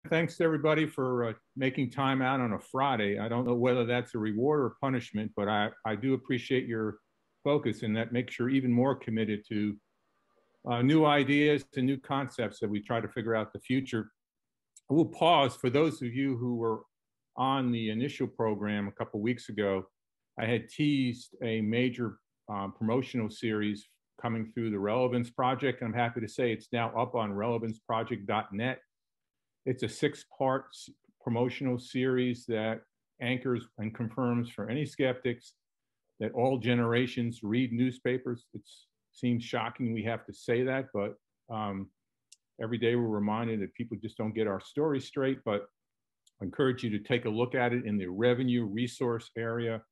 thanks to everybody for making time out on a Friday. I don't know whether that's a reward or punishment, but I do appreciate your focus, and that makes you even more committed to new ideas and new concepts that we try to figure out the future. We'll pause for those of you who were on the initial program a couple of weeks ago. I had teased a major promotional series coming through the Relevance Project. I'm happy to say it's now up on relevanceproject.net. It's a 6-part promotional series that anchors and confirms for any skeptics that all generations read newspapers. It seems shocking we have to say that, but every day we're reminded that people just don't get our story straight. But I encourage you to take a look at it in the revenue resource area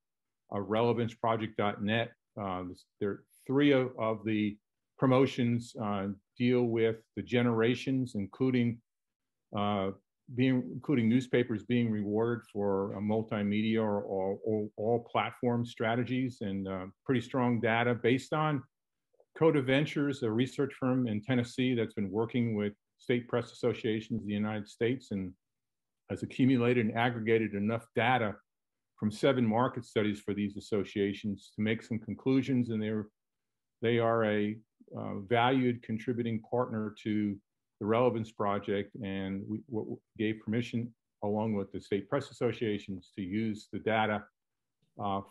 of relevanceproject.net. There are 3 of the promotions deal with the generations, including newspapers being rewarded for a multimedia or all platform strategies, and pretty strong data based on Coda Ventures, a research firm in Tennessee that's been working with state press associations in the United States and has accumulated and aggregated enough data from 7 market studies for these associations to make some conclusions. And they are a valued contributing partner to the Relevance Project, and we gave permission along with the state press associations to use the data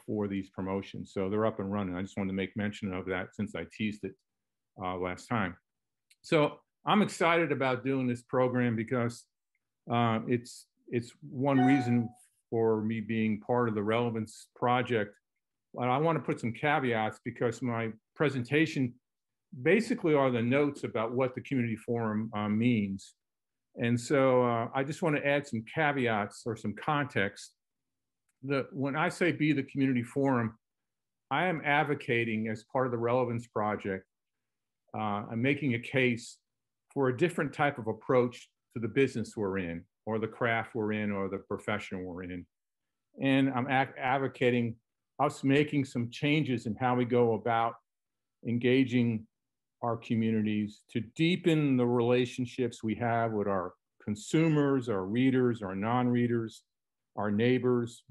for these promotions. So they're up and running. I just wanted to make mention of that since I teased it last time. So I'm excited about doing this program because it's one reason for me being part of the Relevance Project. But I want to put some caveats because my presentation basically are the notes about what the community forum means. And so I just want to add some caveats or some context. When I say be the community forum, I am advocating as part of the Relevance Project, I'm making a case for a different type of approach to the business we're in, or the craft we're in, or the profession we're in. And I'm advocating us making some changes in how we go about engaging our communities to deepen the relationships we have with our consumers, our readers, our non-readers, our neighbors,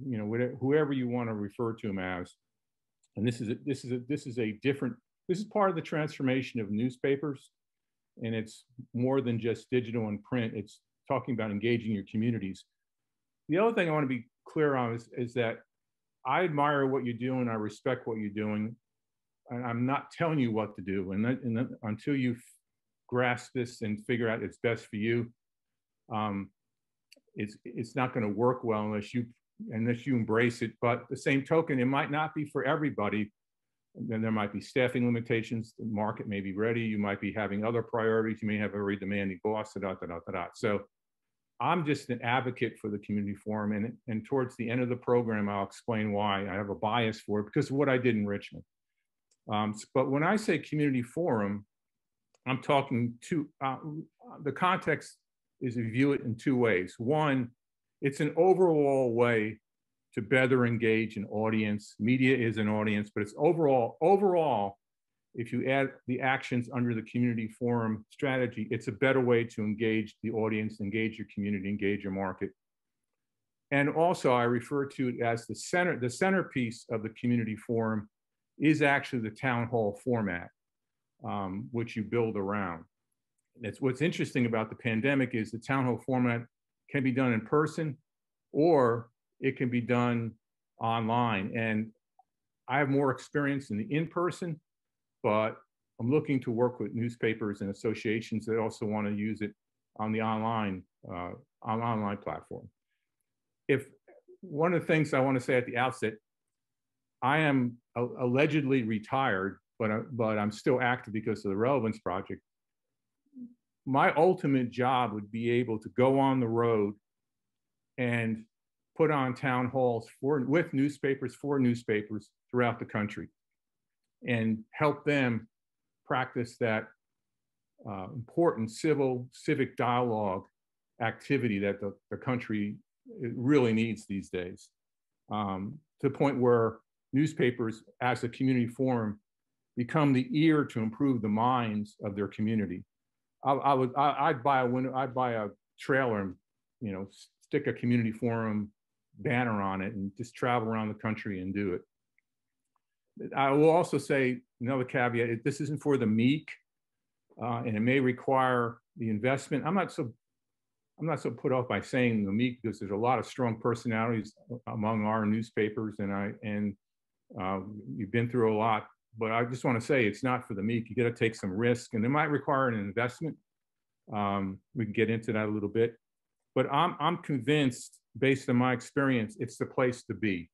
whoever you want to refer to them as. And this is part of the transformation of newspapers, and it's more than just digital and print. It's talking about engaging your communities. The other thing I want to be clear on is that I admire what you're doing. I respect what you're doing. And I'm not telling you what to do. And until you grasp this and figure out it's best for you, it's not going to work well unless you embrace it. But the same token, it might not be for everybody. Then there might be staffing limitations. The market may be ready. You might be having other priorities. You may have a very demanding boss. So I'm just an advocate for the community forum. And towards the end of the program, I'll explain why I have a bias for it because of what I did in Richmond. But when I say community forum, I'm talking to the context is to view it in 2 ways. One, it's an overall way to better engage an audience. Media is an audience, but it's overall, if you add the actions under the community forum strategy, it's a better way to engage the audience, engage your community, engage your market. And also I refer to it as the centerpiece of the community forum is actually the town hall format, which you build around. That's what's interesting about the pandemic is the town hall format can be done in person or it can be done online. And I have more experience in the in-person, but I'm looking to work with newspapers and associations that also want to use it on the online platform. If one of the things I want to say at the outset, I am allegedly retired, but I'm still active because of the Relevance Project. My ultimate job would be able to go on the road and put on town halls with newspapers for newspapers throughout the country and help them practice that important civic dialogue activity that the country really needs these days, to the point where newspapers as a community forum become the ear to improve the minds of their community. I'd buy a trailer and stick a community forum banner on it and just travel around the country and do it. I will also say another caveat: this isn't for the meek, and it may require the investment. I'm not so put off by saying the meek, because there's a lot of strong personalities among our newspapers, and you've been through a lot. But I just want to say it's not for the meek. You got to take some risk, and it might require an investment. We can get into that a little bit, but I'm convinced, based on my experience, it's the place to be.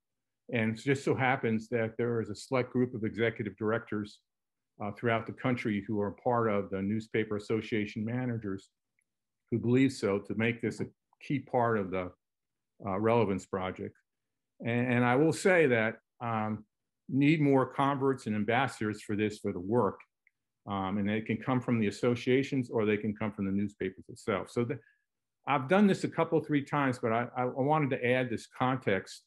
And it just so happens that there is a select group of executive directors throughout the country who are part of the Newspaper Association managers who believe so, to make this a key part of the Relevance Project. And I will say that need more converts and ambassadors for this, for the work. And they can come from the associations, or they can come from the newspapers itself. So I've done this a couple, 3 times, but I wanted to add this context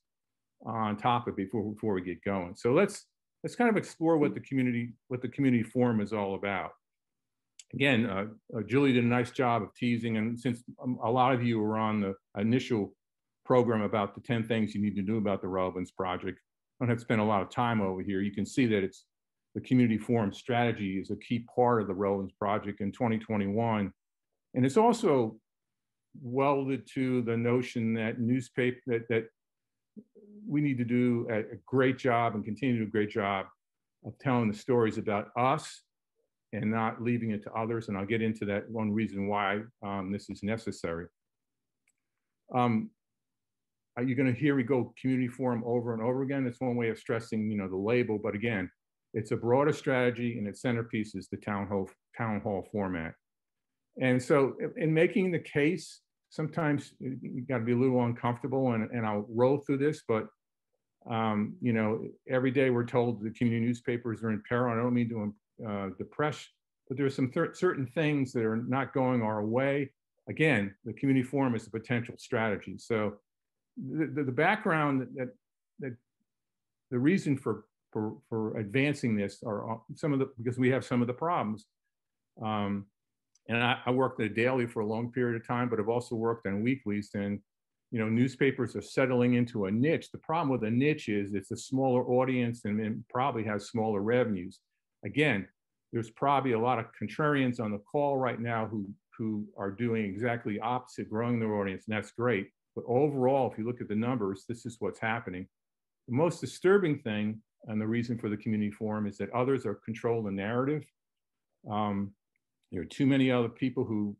on top of it before we get going. So let's kind of explore what the community forum is all about. Again, Julie did a nice job of teasing, and since a lot of you were on the initial program about the 10 things you need to do about the Relevance Project, I don't have to spend a lot of time over here. You can see that the community forum strategy is a key part of the Relevance Project in 2021. And it's also welded to the notion that that we need to do a great job and continue to do a great job of telling the stories about us and not leaving it to others. And I'll get into that one reason why this is necessary. You're going to hear me go community forum over and over again. It's one way of stressing, the label, but again, it's a broader strategy, and its centerpiece is the town hall format. And so in making the case, sometimes you got to be a little uncomfortable, and I'll roll through this, but every day we're told the community newspapers are in peril. I don't mean to depress, but there's some certain things that are not going our way. Again, the community forum is a potential strategy. So the background that the reason for advancing this are because we have some of the problems. And I worked at a daily for a long period of time, but I've also worked on weeklies, and newspapers are settling into a niche. The problem with a niche is it's a smaller audience and it probably has smaller revenues. Again, there's probably a lot of contrarians on the call right now who are doing exactly opposite, growing their audience, and that's great. But overall, if you look at the numbers, this is what's happening. The most disturbing thing, and the reason for the community forum, is that others are controlling the narrative. There are too many other people who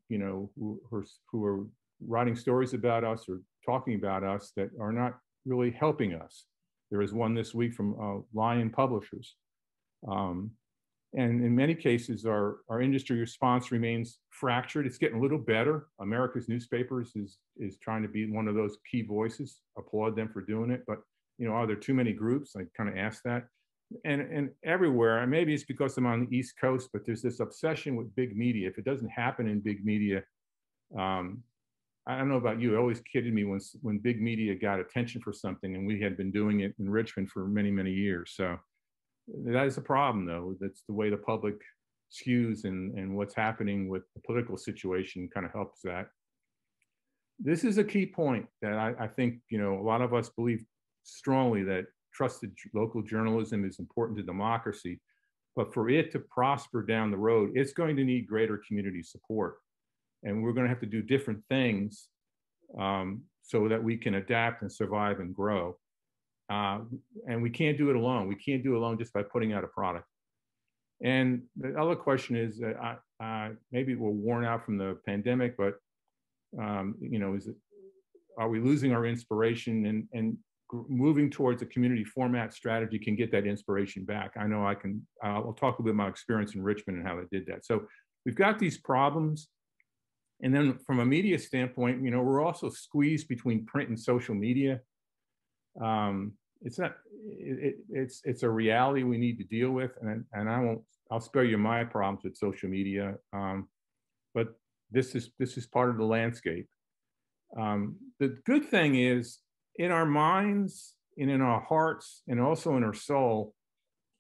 are writing stories about us or talking about us that are not really helping us. There was one this week from Lion Publishers. And in many cases, our industry response remains fractured. It's getting a little better. America's Newspapers is trying to be one of those key voices. Applaud them for doing it. But are there too many groups? I kind of asked that. And everywhere, and maybe it's because I'm on the East Coast, but there's this obsession with big media. If it doesn't happen in big media, I don't know about you, it always kidded me when big media got attention for something, and we had been doing it in Richmond for many, many years. So that is a problem, though. That's the way the public skews, and what's happening with the political situation kind of helps that. This is a key point that I think, a lot of us believe strongly, that trusted local journalism is important to democracy, but for it to prosper down the road, it's going to need greater community support. And we're going to have to do different things so that we can adapt and survive and grow. And we can't do it alone. We can't do it alone just by putting out a product. And the other question is, maybe we're worn out from the pandemic, but are we losing our inspiration? And moving towards a community format strategy can get that inspiration back. I know I'll talk a bit about my experience in Richmond and how I did that. So we've got these problems. And then from a media standpoint, we're also squeezed between print and social media. It's a reality we need to deal with. And I'll spare you my problems with social media. But this is part of the landscape. The good thing is, in our minds and in our hearts and also in our soul,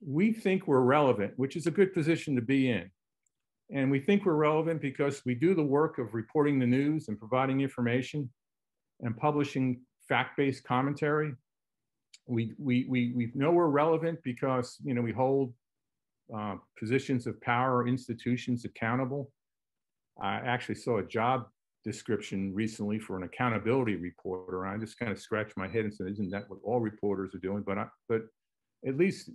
we think we're relevant, which is a good position to be in. And we think we're relevant because we do the work of reporting the news and providing information. and publishing fact-based commentary. We know we're relevant because, you know, we hold positions of power or institutions accountable. I actually saw a job description recently for an accountability reporter. I just kind of scratched my head and said, isn't that what all reporters are doing? But at least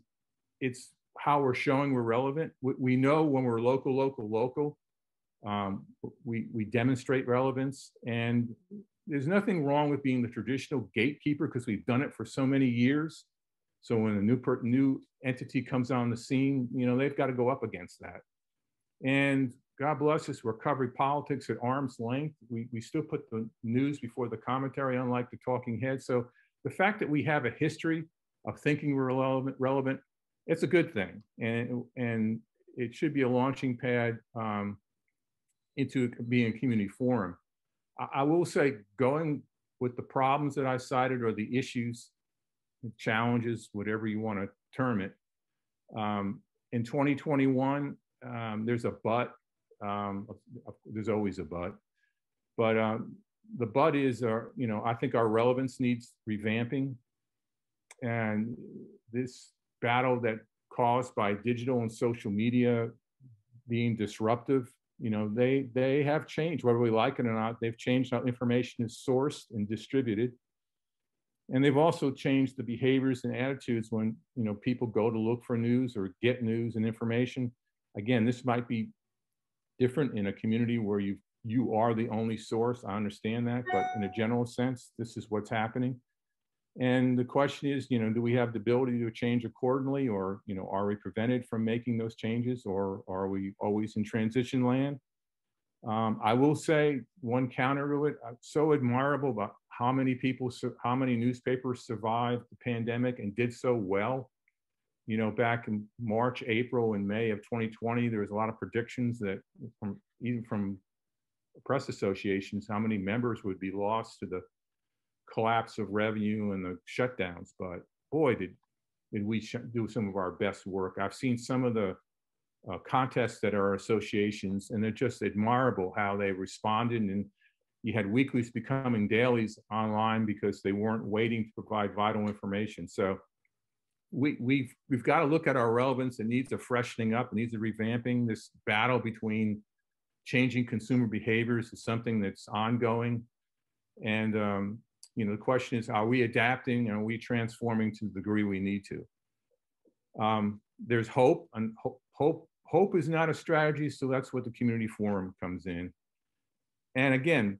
it's how we're showing we're relevant. We know when we're local, we demonstrate relevance, and there's nothing wrong with being the traditional gatekeeper because we've done it for so many years. So when a new entity comes on the scene, you know, they've got to go up against that. And God bless us, we're covering politics at arm's length. We still put the news before the commentary, unlike the talking heads. So the fact that we have a history of thinking we're relevant, it's a good thing. And it should be a launching pad into being a community forum. I will say, going with the problems that I cited or the issues, the challenges, whatever you want to term it, in 2021, there's a but. There's always a but. But the but is, you know, I think our relevance needs revamping. And this battle that caused by digital and social media being disruptive, you know, they have changed, whether we like it or not. They've changed how information is sourced and distributed. And they've also changed the behaviors and attitudes when, you know, people go to look for news or get news and information. Again, this might be different in a community where you are the only source. I understand that, but in a general sense, this is what's happening. And the question is, you know, do we have the ability to change accordingly, or, you know, are we prevented from making those changes, or are we always in transition land? I will say one counter to it, so admirable about how many newspapers survived the pandemic and did so well. You know, back in March, April, and May of 2020, there was a lot of predictions that even from press associations, how many members would be lost to the collapse of revenue and the shutdowns. But boy, did we do some of our best work. I've seen some of the contests at our associations, and they're just admirable how they responded. And you had weeklies becoming dailies online because they weren't waiting to provide vital information. So we've got to look at our relevance. It needs a freshening up. It needs a revamping. This battle between changing consumer behaviors is something that's ongoing. And you know, the question is, are we adapting and are we transforming to the degree we need to? There's hope, and hope is not a strategy, so that's what the community forum comes in. And again,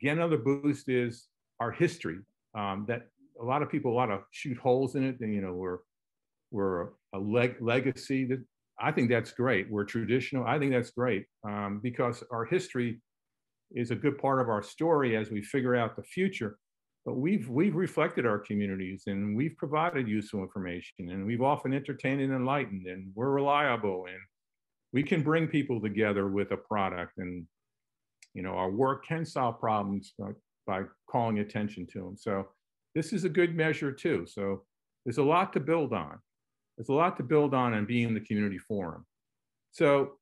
another boost is our history. That a lot of people shoot holes in it, and you know, we're a legacy. That I think that's great. We're traditional. I think that's great because our history is a good part of our story as we figure out the future. But we've reflected our communities, and we've provided useful information, and we've often entertained and enlightened, and we're reliable, and we can bring people together with a product. And you know, our work can solve problems by calling attention to them. So this is a good measure too. So there's a lot to build on. There's a lot to build on and being the community forum. So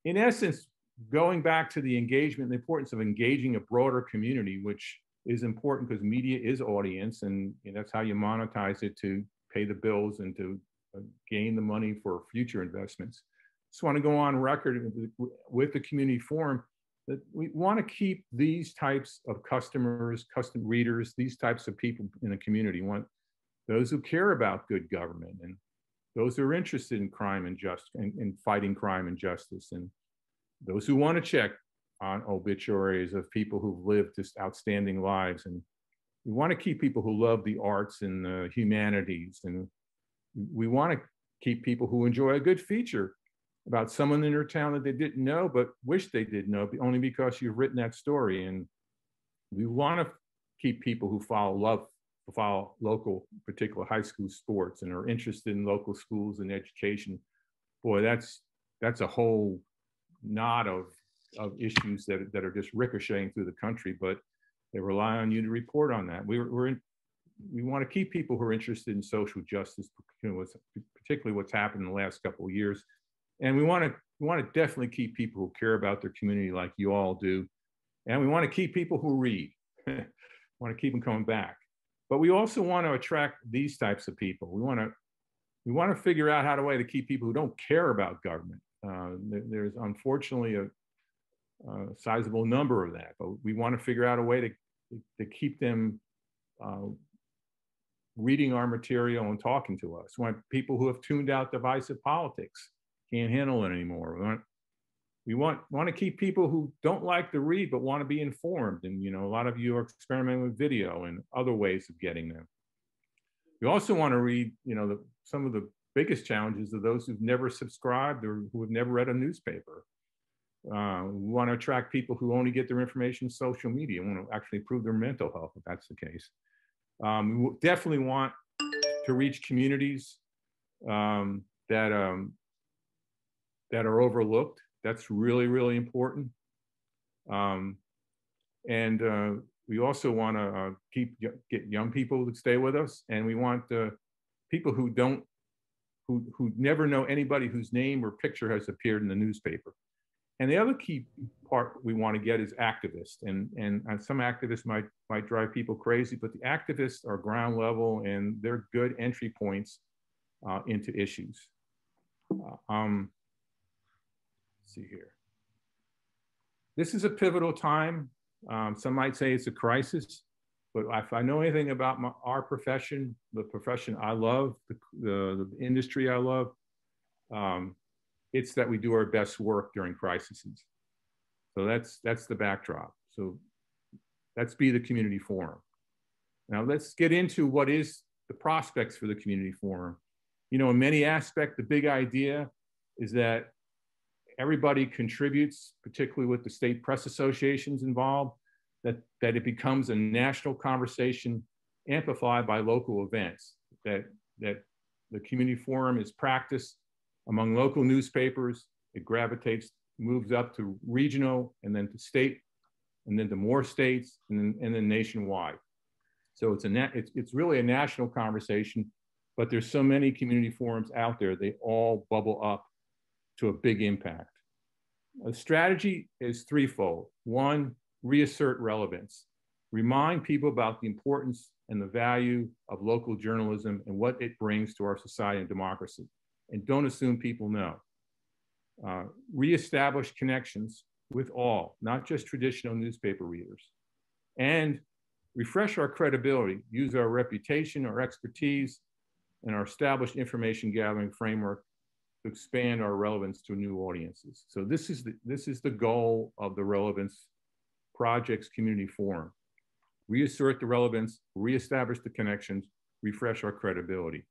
in essence, going back to the engagement, the importance of engaging a broader community, which is important because media is audience, and you know, that's how you monetize it to pay the bills and to gain the money for future investments. Just want to go on record with the community forum that we want to keep these types of customers, custom readers, these types of people in the community. We want those who care about good government, and those who are interested in crime and in fighting crime and justice, and those who want to check on obituaries of people who've lived just outstanding lives. And we want to keep people who love the arts and the humanities. And we want to keep people who enjoy a good feature about someone in their town that they didn't know, but wish they did know, only because you've written that story. And we want to keep people who follow local, particular high school sports, and are interested in local schools and education. Boy, that's a whole knot of issues that are just ricocheting through the country, but they rely on you to report on that. We want to keep people who are interested in social justice, particularly what's happened in the last couple of years. And we want to definitely keep people who care about their community like you all do. And we want to keep people who read. want to keep them coming back. But we also want to attract these types of people. We want to figure out how to keep people who don't care about government. There's unfortunately a sizable number of that, but we want to figure out a way to keep them reading our material and talking to us. We want people who have tuned out divisive politics, can't handle it anymore. We want to keep people who don't like to read but want to be informed. And a lot of you are experimenting with video and other ways of getting them. We also want to read, some of the biggest challenges of those who've never subscribed or who have never read a newspaper. We want to attract people who only get their information on social media. We want to actually improve their mental health if that's the case. We definitely want to reach communities that are overlooked. That's really, really important. We also want to get young people to stay with us, and we want people who never know anybody whose name or picture has appeared in the newspaper. And the other key part we want to get is activists, and some activists might drive people crazy, but the activists are ground level and they're good entry points into issues. Let's see here. This is a pivotal time. Some might say it's a crisis, but if I know anything about our profession, the profession I love, the industry I love, it's that we do our best work during crises. So that's the backdrop. So let's be the community forum. Now let's get into what is the prospects for the community forum. In many aspects, the big idea is that everybody contributes, particularly with the state press associations involved, that it becomes a national conversation amplified by local events, that the community forum is practiced among local newspapers. It gravitates, moves up to regional, and then to state, and then to more states, and then nationwide. So it's really a national conversation, but there's so many community forums out there, they all bubble up to a big impact. The strategy is threefold. One, reassert relevance. Remind people about the importance and the value of local journalism and what it brings to our society and democracy. And don't assume people know. Reestablish connections with all, not just traditional newspaper readers. And refresh our credibility, use our reputation, our expertise, and our established information gathering framework to expand our relevance to new audiences. So this is the goal of the Relevance Project's community forum. Reassert the relevance, reestablish the connections, refresh our credibility.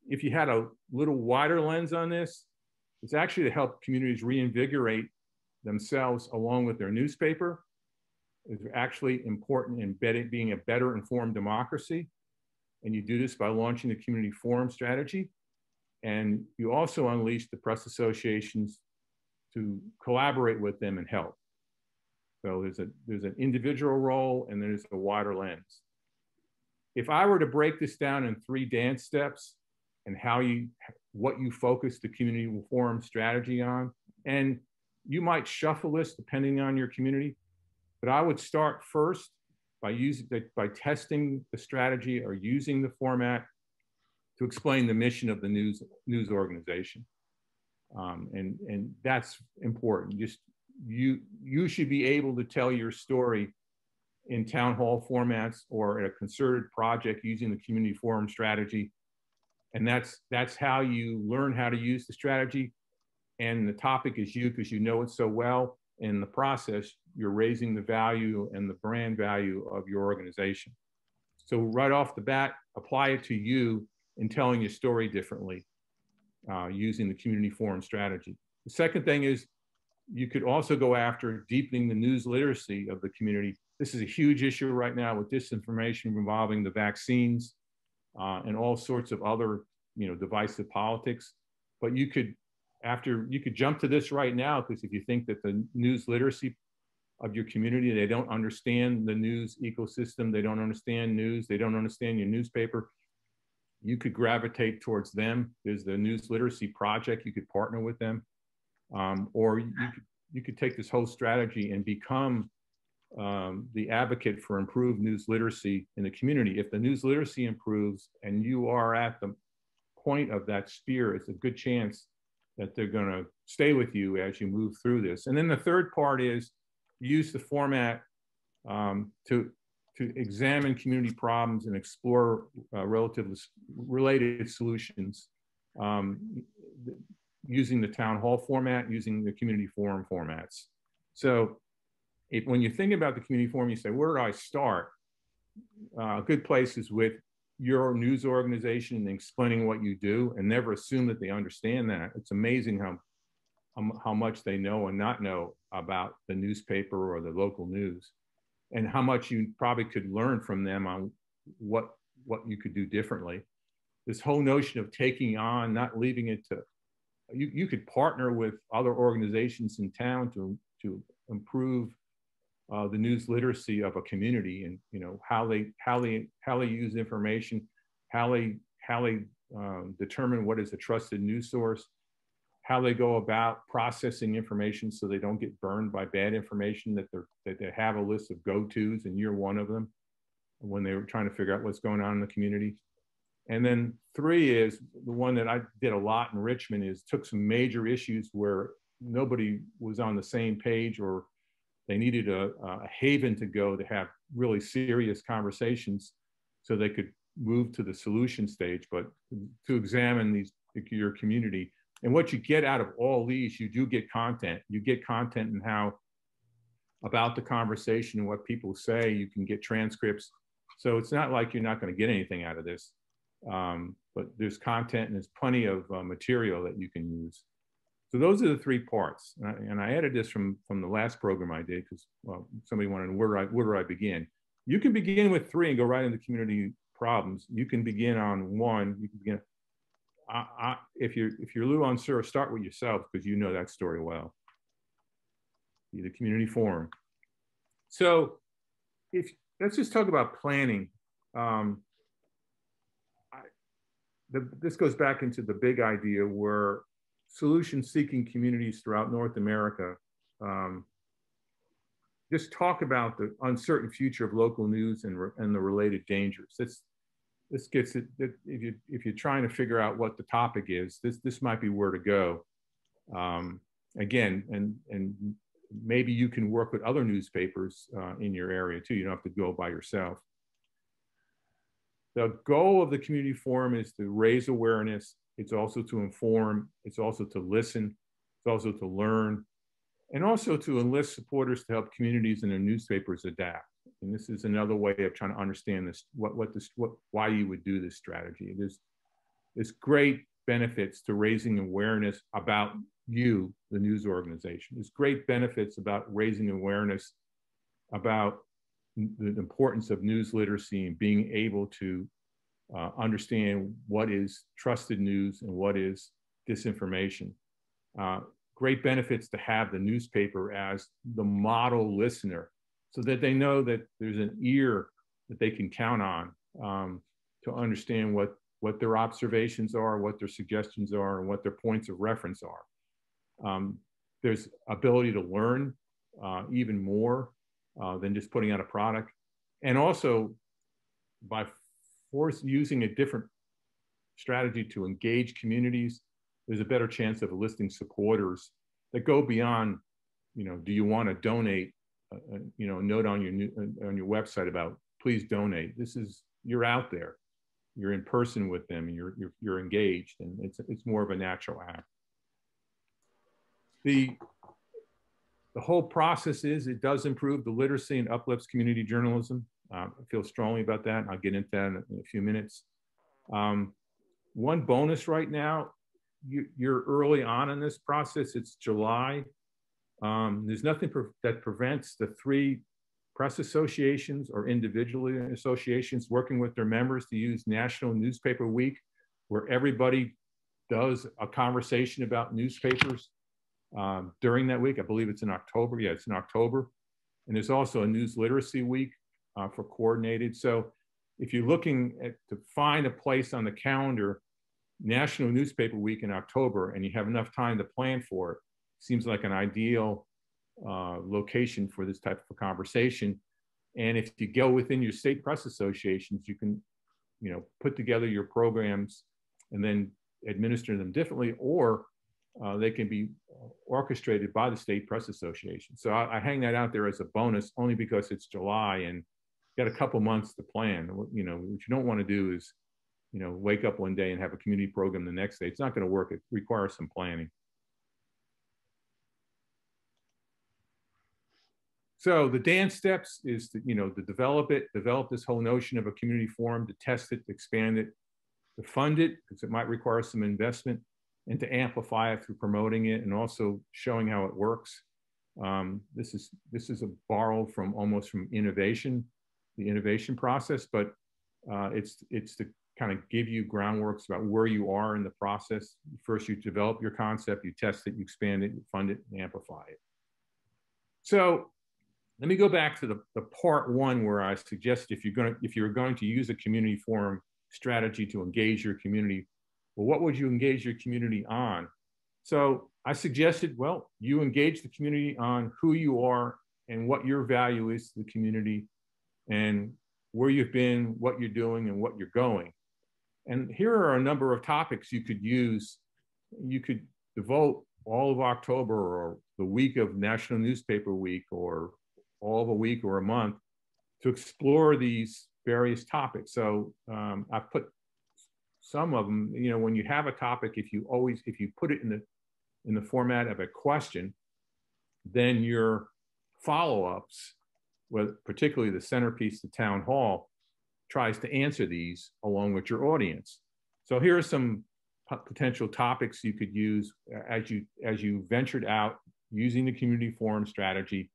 If you had a little wider lens on this, it's actually to help communities reinvigorate themselves along with their newspaper. It's actually important in being a better informed democracy. And you do this by launching the community forum strategy. And you also unleash the press associations to collaborate with them and help. So there's an individual role and there's a wider lens. If I were to break this down in 3 dance steps and what you focus the community forum strategy on, and you might shuffle this depending on your community, but I would start first by testing the strategy or using the format to explain the mission of the news organization. And that's important. Just you should be able to tell your story in town hall formats or at a concerted project using the community forum strategy. And that's how you learn how to use the strategy. And the topic is you, because you know it so well. In the process, you're raising the value and the brand value of your organization. So right off the bat, apply it to you in telling your story differently using the community forum strategy. The second thing is you could also go after deepening the news literacy of the community. This is a huge issue right now with disinformation involving the vaccines and all sorts of other, divisive politics. But you could jump to this right now, because if you think that the news literacy of your community, they don't understand the news ecosystem, they don't understand news, they don't understand your newspaper, you could gravitate towards them. There's the News Literacy Project, you could partner with them. Or you could take this whole strategy and become the advocate for improved news literacy in the community. If the news literacy improves and you are at the point of that spear, it's a good chance that they're going to stay with you as you move through this. And then the third part is use the format to examine community problems and explore related solutions using the town hall format, using the community forum formats. So when you think about the community forum, you say, where do I start? A good place is with your news organization and explaining what you do, and never assume that they understand that. It's amazing how much they know and not know about the newspaper or the local news, and how much you probably could learn from them on what you could do differently. This whole notion of taking on, not leaving it to, you could partner with other organizations in town to improve the news literacy of a community, and how they use information, how they determine what is a trusted news source, how they go about processing information so they don't get burned by bad information, that they have a list of go-tos, and you're one of them when they were trying to figure out what's going on in the community. And then 3 is the one that I did a lot in Richmond, is took some major issues where nobody was on the same page, or they needed a haven to go to have really serious conversations so they could move to the solution stage, but to examine your community. And what you get out of all these, you do get content. You get content and how about the conversation and what people say. You can get transcripts. So it's not like you're not going to get anything out of this, but there's content and there's plenty of material that you can use. So those are the 3 parts. And I added this from the last program I did because, well, somebody wanted to know where do I begin? You can begin with 3 and go right into community problems. You can begin on 1. You can begin. If you're a little unsure, start with yourself because you know that story well. The community forum. So let's just talk about planning. This goes back into the big idea where solution-seeking communities throughout North America just talk about the uncertain future of local news and the related dangers. This gets it. If you're trying to figure out what the topic is, this might be where to go. Again, and maybe you can work with other newspapers in your area too. You don't have to go by yourself. The goal of the community forum is to raise awareness. It's also to inform. It's also to listen. It's also to learn, and also to enlist supporters to help communities and their newspapers adapt. And this is another way of trying to understand this, why you would do this strategy. There's great benefits to raising awareness about you, the news organization. There's great benefits about raising awareness about the importance of news literacy and being able to understand what is trusted news and what is disinformation. Great benefits to have the newspaper as the model listener so that they know that there's an ear that they can count on to understand what their observations are, what their suggestions are, and what their points of reference are. There's ability to learn even more than just putting out a product. And also by using a different strategy to engage communities, there's a better chance of enlisting supporters that go beyond, do you want to donate, a note on your website about please donate. You're out there, you're in person with them, and you're engaged, and it's more of a natural act. The whole process it does improve the literacy and uplifts community journalism. I feel strongly about that. I'll get into that in a few minutes. One bonus right now, you're early on in this process. It's July. There's nothing that prevents the 3 press associations or individual associations working with their members to use National Newspaper Week, where everybody does a conversation about newspapers during that week. I believe it's in October. Yeah, it's in October. And there's also a news literacy week for coordinated. So if you're looking to find a place on the calendar, National Newspaper Week in October, and you have enough time to plan for it, seems like an ideal location for this type of a conversation. And if you go within your state press associations, you can, put together your programs and then administer them differently, or they can be orchestrated by the state press association. So I hang that out there as a bonus, only because it's July and got a couple months to plan. What you don't want to do is, wake up one day and have a community program the next day. It's not going to work. It requires some planning. So the dance steps is to develop this whole notion of a community forum, to test it, to expand it, to fund it, because it might require some investment, and to amplify it through promoting it and also showing how it works. This is a borrow from innovation, the innovation process, but it's to kind of give you groundworks about where you are in the process. First, you develop your concept, you test it, you expand it, you fund it, and amplify it. So let me go back to the part one where I suggest if you're going to use a community forum strategy to engage your community, well, what would you engage your community on? So I suggested, well, you engage the community on who you are and what your value is to the community and where you've been, what you're doing, and what you're going. And here are a number of topics you could use. You could devote all of October or the week of National Newspaper Week or all of a week or a month to explore these various topics. So I put some of them, when you have a topic, if you put it in the format of a question, then your follow-ups, particularly the centerpiece, the town hall, tries to answer these along with your audience. So here are some potential topics you could use as you ventured out using the community forum strategy,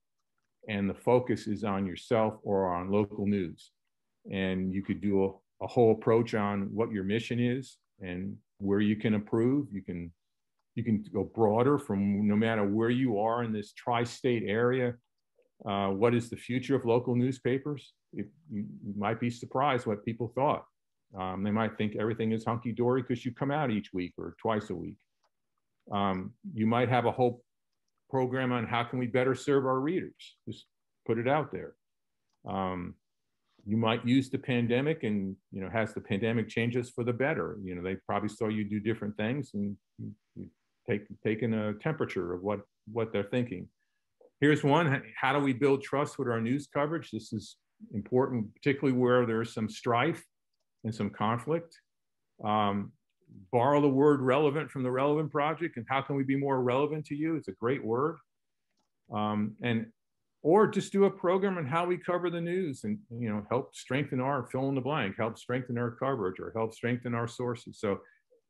and the focus is on yourself or on local news. And you could do a whole approach on what your mission is and where you can improve. You can go broader from no matter where you are in this tri-state area. What is the future of local newspapers? You might be surprised what people thought. They might think everything is hunky-dory because you come out each week or twice a week. You might have a whole program on how can we better serve our readers. Just put it out there. You might use the pandemic and, has the pandemic changed us for the better? They probably saw you do different things and taken a temperature of what they're thinking. Here's one: how do we build trust with our news coverage? This is important, particularly where there's some strife and some conflict. Borrow the word relevant from the Relevance Project, and how can we be more relevant to you? It's a great word. Or just do a program on how we cover the news and, help strengthen our fill in the blank, help strengthen our coverage, or help strengthen our sources. So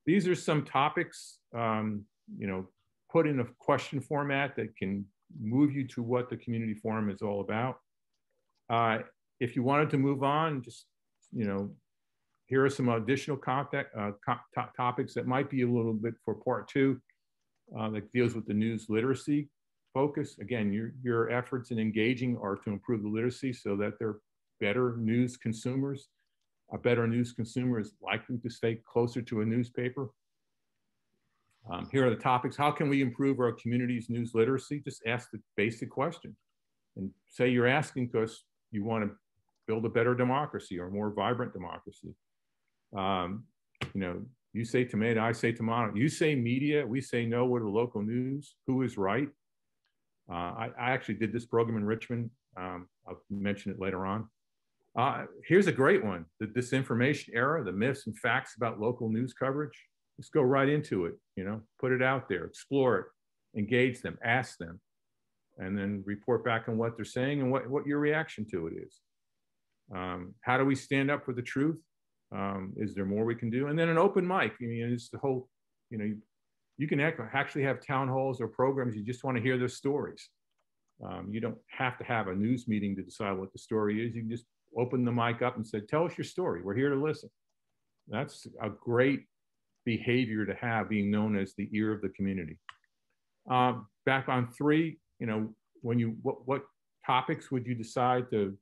these are some topics, put in a question format that can move you to what the community forum is all about. If you wanted to move on, just, here are some additional topics that might be a little bit for part two, that deals with the news literacy focus. Again, your efforts in engaging are to improve the literacy so that they're better news consumers. A better news consumer is likely to stay closer to a newspaper. Here are the topics. How can we improve our community's news literacy? Just ask the basic question and say you're asking because you want to build a better democracy or a more vibrant democracy. You say tomato, I say tomato. You say media, we say no, we're the local news. Who is right? I actually did this program in Richmond. I'll mention it later on. Here's a great one: the disinformation era, the myths and facts about local news coverage. Just go right into it, put it out there, explore it, engage them, ask them, and then report back on what they're saying and what your reaction to it is. How do we stand up for the truth? Is there more we can do? And then an open mic. It's the whole, you can actually have town halls or programs. You just want to hear their stories. You don't have to have a news meeting to decide what the story is. You can just open the mic up and say, tell us your story. We're here to listen. That's a great behavior to have, being known as the ear of the community. Back on three, what topics would you decide to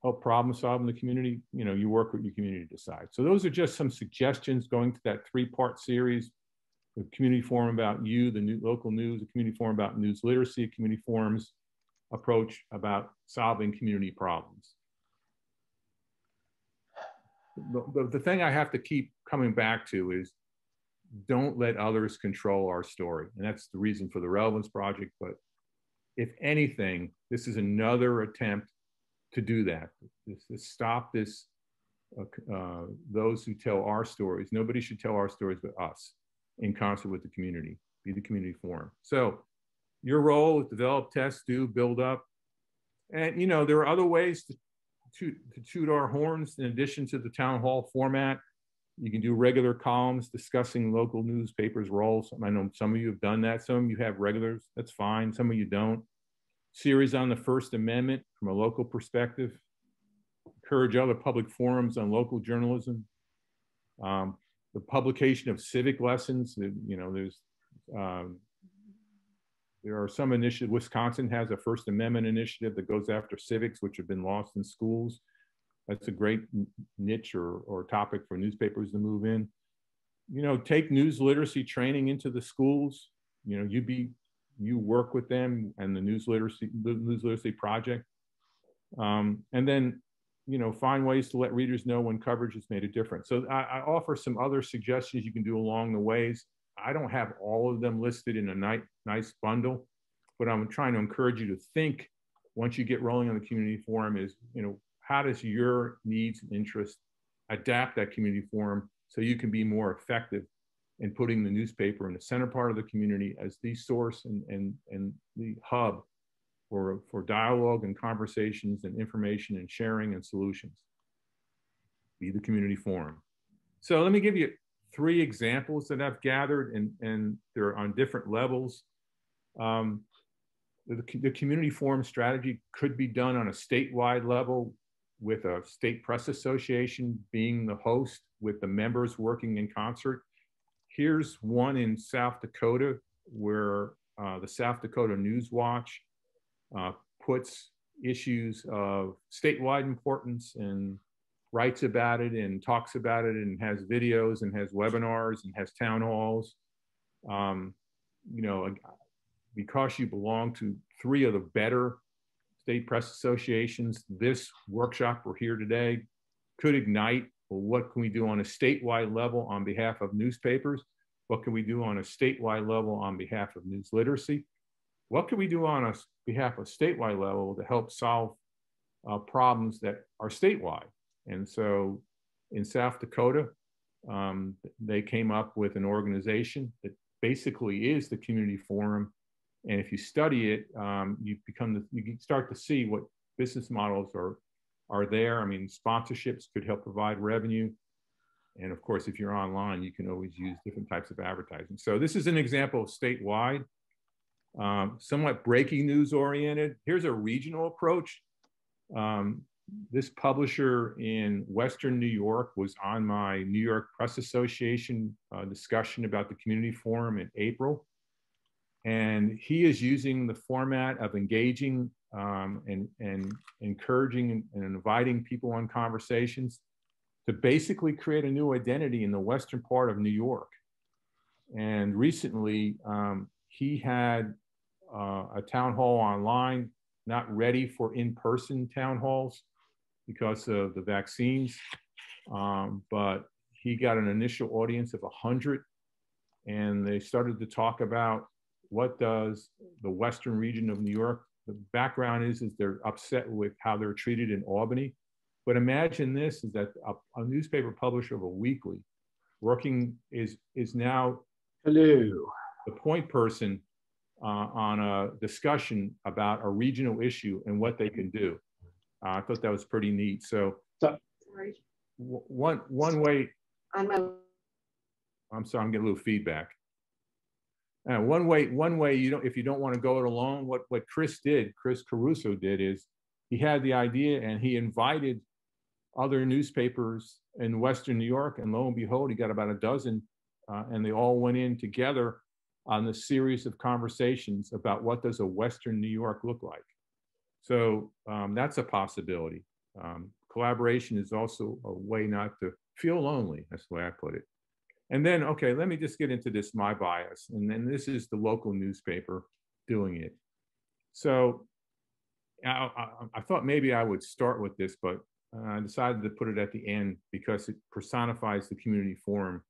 help problem solve in the community? You work with your community to decide. So those are just some suggestions going to that 3-part series: the community forum about you, the local news, the community forum about news literacy, community forums approach about solving community problems. The thing I have to keep coming back to is don't let others control our story. And that's the reason for the Relevance Project. But if anything, this is another attempt to do that, to stop this, those who tell our stories. Nobody should tell our stories but us, in concert with the community, be the community forum. So your role is develop, test, do, build up. And you know, there are other ways to toot our horns in addition to the town hall format. You can do regular columns discussing local newspapers' roles. I know some of you have done that. Some of you have regulars. That's fine. Some of you don't. Series on the First Amendment from a local perspective. Encourage other public forums on local journalism. The publication of civic lessons. You know, there are some initiatives. Wisconsin has a First Amendment initiative that goes after civics, which have been lost in schools. That's a great niche or topic for newspapers to move in. You know, take news literacy training into the schools. You know, you work with them and the news literacy project. And then, you know, find ways to let readers know when coverage has made a difference. So I offer some other suggestions you can do along the ways. I don't have all of them listed in a nice bundle, but I'm trying to encourage you to think once you get rolling on the community forum is, you know, how does your needs and interests adapt that community forum so you can be more effective in putting the newspaper in the center part of the community as the source and the hub for dialogue and conversations and information and sharing and solutions. Be the community forum. So let me give you 3 examples that I've gathered, and they're on different levels. The community forum strategy could be done on a statewide level with a state press association being the host with the members working in concert. Here's one in South Dakota where the South Dakota News Watch puts issues of statewide importance and writes about it and talks about it and has videos and has webinars and has town halls. You know, because you belong to 3 of the better state press associations, this workshop we're here today could ignite, well, what can we do on a statewide level on behalf of newspapers? What can we do on a statewide level on behalf of news literacy? What can we do on a behalf of statewide level to help solve problems that are statewide? And so in South Dakota, they came up with an organization that basically is the community forum. And if you study it, you can start to see what business models are there. I mean, sponsorships could help provide revenue. And of course, if you're online, you can always use different types of advertising. So this is an example of statewide, somewhat breaking news oriented. Here's a regional approach. This publisher in Western New York was on my New York Press Association discussion about the community forum in April. And he is using the format of engaging and encouraging and inviting people on conversations to basically create a new identity in the western part of New York. And recently, he had a town hall online, not ready for in-person town halls because of the vaccines, but he got an initial audience of 100, and they started to talk about what does the western region of New York, the background is they're upset with how they're treated in Albany. But imagine this, is that a newspaper publisher of a weekly working is now Hello. the point person on a discussion about a regional issue and what they can do. I thought that was pretty neat. So one way, I'm sorry, I'm getting a little feedback. One way you don't, if you don't want to go it alone, what Chris Caruso did is he had the idea and he invited other newspapers in Western New York, and lo and behold, he got about a dozen, and they all went in together on the series of conversations about what does a Western New York look like. So that's a possibility. Collaboration is also a way not to feel lonely. That's the way I put it. And then, okay, let me just get into this, my bias. And then this is the local newspaper doing it. So I thought maybe I would start with this, but I decided to put it at the end because it personifies the community forum.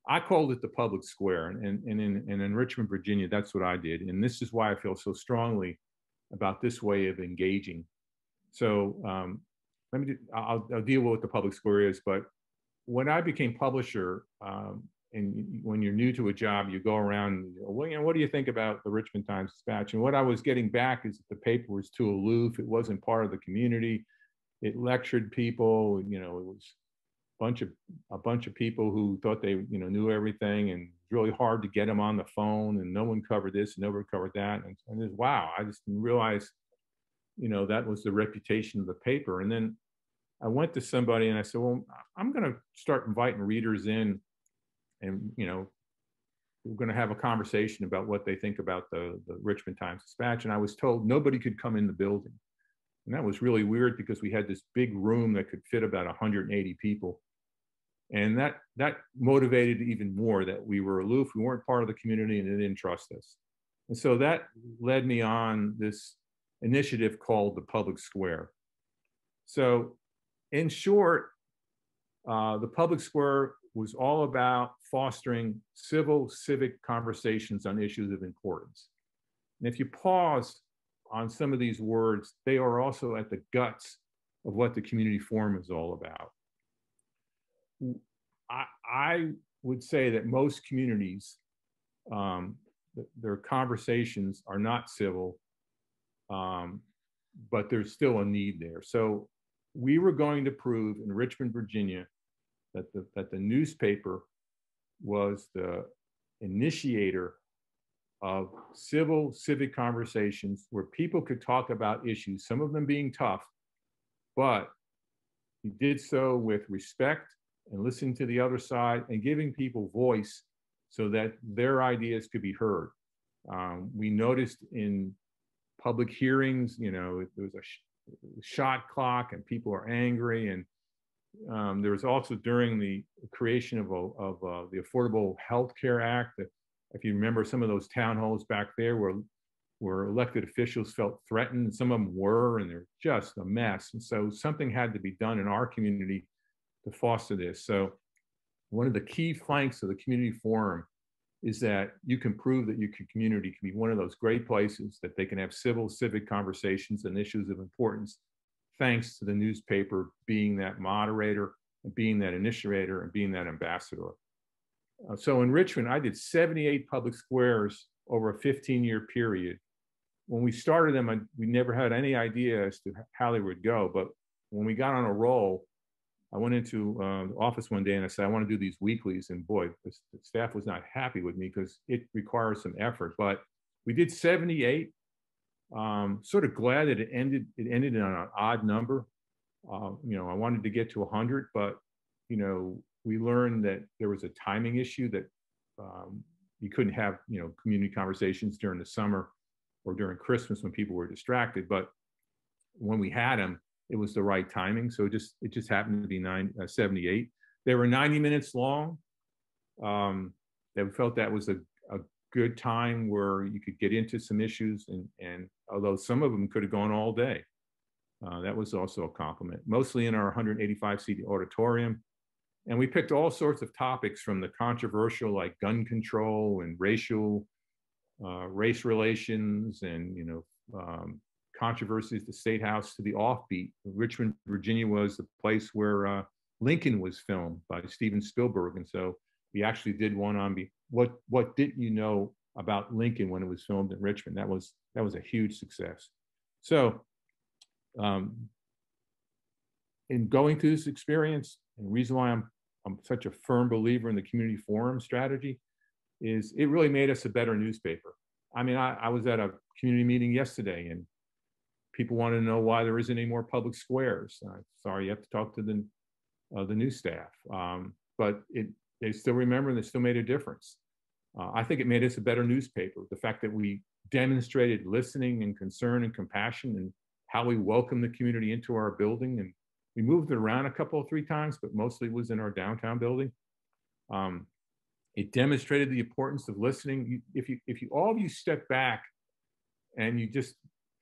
I called it the public square, and in Richmond, Virginia, that's what I did. And this is why I feel so strongly about this way of engaging. So I'll deal with what the public square is, but when I became publisher, and when you're new to a job, you go around, well, what do you think about the Richmond Times-Dispatch? And what I was getting back is that the paper was too aloof. It wasn't part of the community. It lectured people. It was a bunch of people who thought they, knew everything, and it's really hard to get them on the phone, and no one covered this, and no one covered that. And just, wow, I just didn't realize, that was the reputation of the paper. And then I went to somebody and I said, well, I'm going to start inviting readers in, and, we're going to have a conversation about what they think about the Richmond Times-Dispatch. And I was told nobody could come in the building. And that was really weird because we had this big room that could fit about 180 people. And that motivated even more that we were aloof, we weren't part of the community, and they didn't trust us. And so that led me on this initiative called the Public Square. So in short, the Public Square was all about fostering civic conversations on issues of importance. And if you pause on some of these words, they are also at the guts of what the community forum is all about. I would say that most communities, their conversations are not civil, but there's still a need there. So we were going to prove in Richmond, Virginia, that the newspaper was the initiator of civic conversations where people could talk about issues, some of them being tough, but he did so with respect and listening to the other side and giving people voice so that their ideas could be heard. We noticed in public hearings, there was a shot clock and people are angry. And there was also during the creation of the Affordable Health Care Act, if you remember some of those town halls back there where elected officials felt threatened, and some of them were, and they're just a mess. And so something had to be done in our community to foster this. So one of the key flanks of the community forum is that you can prove that your community can be one of those great places that they can have civic conversations and issues of importance, thanks to the newspaper being that moderator and being that initiator and being that ambassador. So in Richmond, I did 78 public squares over a 15-year period. When we started them, we never had any idea as to how they would go. But when we got on a roll, I went into the office one day and I said, I want to do these weeklies. And boy, the staff was not happy with me because it requires some effort. But we did 78. Sort of glad that it ended on an odd number. I wanted to get to 100, but we learned that there was a timing issue, that you couldn't have community conversations during the summer or during Christmas when people were distracted. But when we had them, it was the right timing. So it just happened to be 78. They were 90 minutes long. They felt that was a good time where you could get into some issues, and although some of them could have gone all day, that was also a compliment, mostly in our 185-seat auditorium. And we picked all sorts of topics, from the controversial like gun control and race relations and controversies at the State House, to the offbeat. Richmond, Virginia was the place where Lincoln was filmed by Steven Spielberg. And so we actually did one on what didn't you know about Lincoln when it was filmed in Richmond. That was a huge success. So in going through this experience, and the reason why I'm such a firm believer in the community forum strategy is it really made us a better newspaper. I mean, I was at a community meeting yesterday, and people want to know why there isn't any more public squares. Sorry, you have to talk to the news staff. But they still remember, and they still made a difference. I think it made us a better newspaper. The fact that we demonstrated listening and concern and compassion, and how we welcomed the community into our building. And we moved it around a three times, but mostly it was in our downtown building. It demonstrated the importance of listening. If all of you step back and you just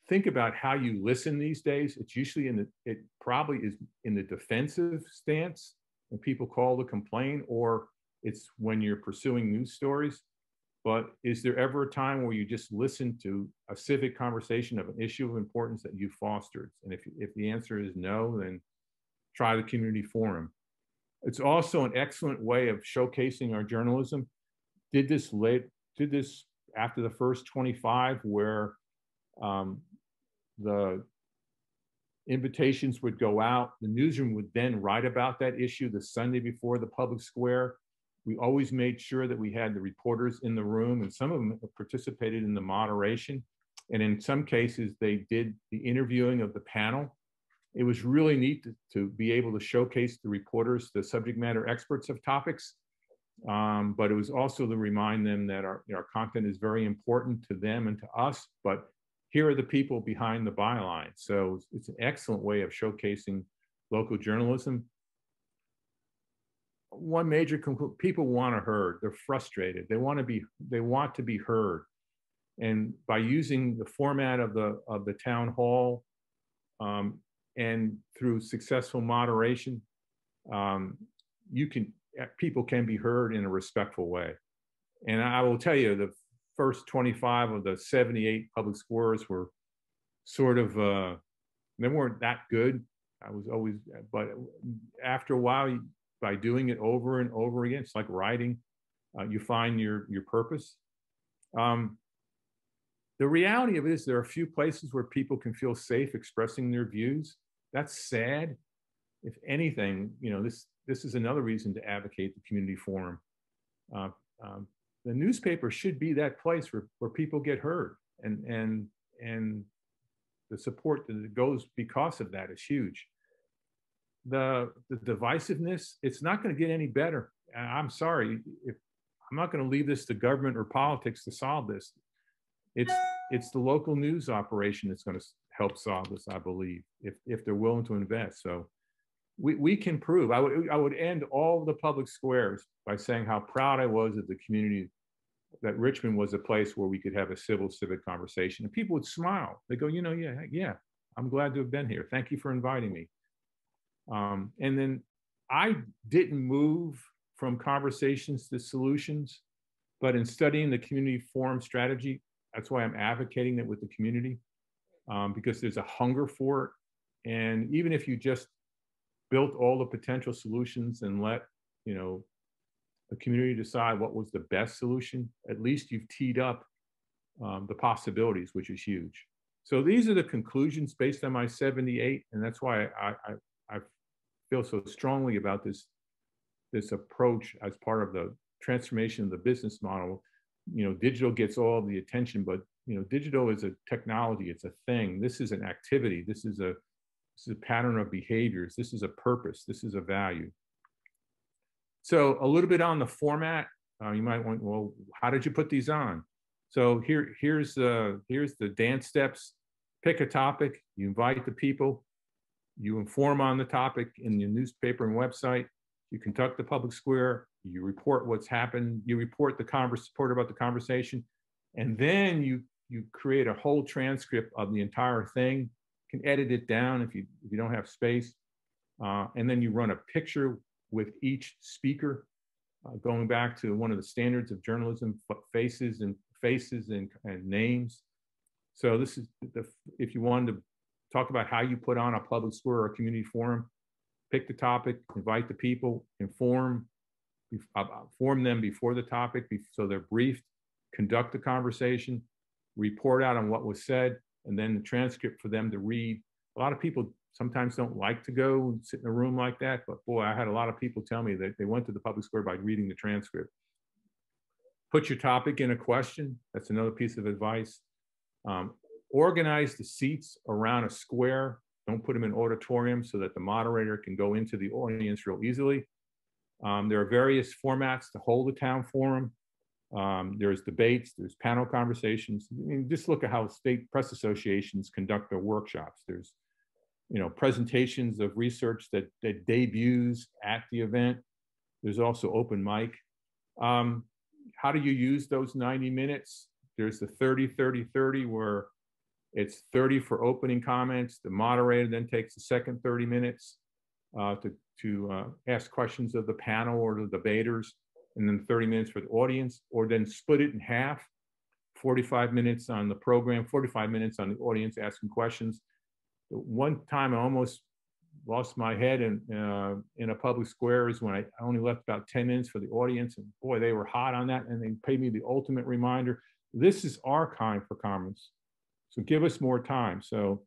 think about how you listen these days. It's usually it probably is in the defensive stance when people call to complain, or it's when you're pursuing news stories. But is there ever a time where you just listen to a civic conversation of an issue of importance that you fostered? And if the answer is no, then try the community forum. It's also an excellent way of showcasing our journalism. Did this after the first 25, where the invitations would go out. The newsroom would then write about that issue the Sunday before the public square. We always made sure that we had the reporters in the room, and some of them participated in the moderation. And in some cases, they did the interviewing of the panel. It was really neat to be able to showcase the reporters, the subject matter experts of topics. But it was also to remind them that our content is very important to them and to us, but here are the people behind the byline. So it's an excellent way of showcasing local journalism. One major conclusion: people want to be heard. They're frustrated. They want to be heard. And by using the format of the town hall and through successful moderation, people can be heard in a respectful way. And I will tell you, the first 25 of the 78 public squares were sort of, they weren't that good. But after a while, by doing it over and over again, it's like writing, you find your purpose. The reality of it is there are a few places where people can feel safe expressing their views. That's sad. If anything, this is another reason to advocate the community forum. The newspaper should be that place where people get heard, and the support that goes because of that is huge. The divisiveness, it's not going to get any better. I'm sorry, I'm not going to leave this to government or politics to solve this. It's the local news operation that's going to help solve this, I believe, if they're willing to invest. So we can prove. I would end all the public squares by saying how proud I was of the community, that Richmond was a place where we could have a civic conversation. And people would smile. They go, yeah, I'm glad to have been here. Thank you for inviting me. And then I didn't move from conversations to solutions, but in studying the community forum strategy, that's why I'm advocating it with the community, because there's a hunger for it. And even if you just built all the potential solutions and let the community decide what was the best solution, at least you've teed up the possibilities, which is huge. So these are the conclusions based on my 78, and that's why I feel so strongly about this approach as part of the transformation of the business model. Digital gets all the attention, but digital is a technology, it's a thing. This is an activity. This is a pattern of behaviors. This is a purpose. This is a value. So a little bit on the format. You might want, well, how did you put these on? So here's the dance steps. Pick a topic. You invite the people. You inform on the topic in your newspaper and website. You conduct the public square. You report what's happened. You report about the conversation, and then you create a whole transcript of the entire thing. You can edit it down if you don't have space, and then you run a picture with each speaker, going back to one of the standards of journalism: faces and names. So this is if you wanted to talk about how you put on a public square or a community forum, pick the topic, invite the people, inform them before the topic, so they're briefed, conduct the conversation, report out on what was said, and then the transcript for them to read. A lot of people sometimes don't like to go and sit in a room like that, but boy, I had a lot of people tell me that they went to the public square by reading the transcript. Put your topic in a question. That's another piece of advice. Organize the seats around a square. Don't put them in auditoriums so that the moderator can go into the audience real easily. There are various formats to hold a town forum. There's debates, there's panel conversations. I mean, just look at how state press associations conduct their workshops. There's presentations of research that debuts at the event. There's also open mic. How do you use those 90 minutes? There's the 30-30-30 where It's 30 for opening comments. The moderator then takes the second 30 minutes to ask questions of the panel or the debaters, and then 30 minutes for the audience, or then split it in half, 45 minutes on the program, 45 minutes on the audience asking questions. One time I almost lost my head in a public square is when I only left about 10 minutes for the audience, and boy, they were hot on that, and they paid me the ultimate reminder. This is our time for comments, so give us more time. So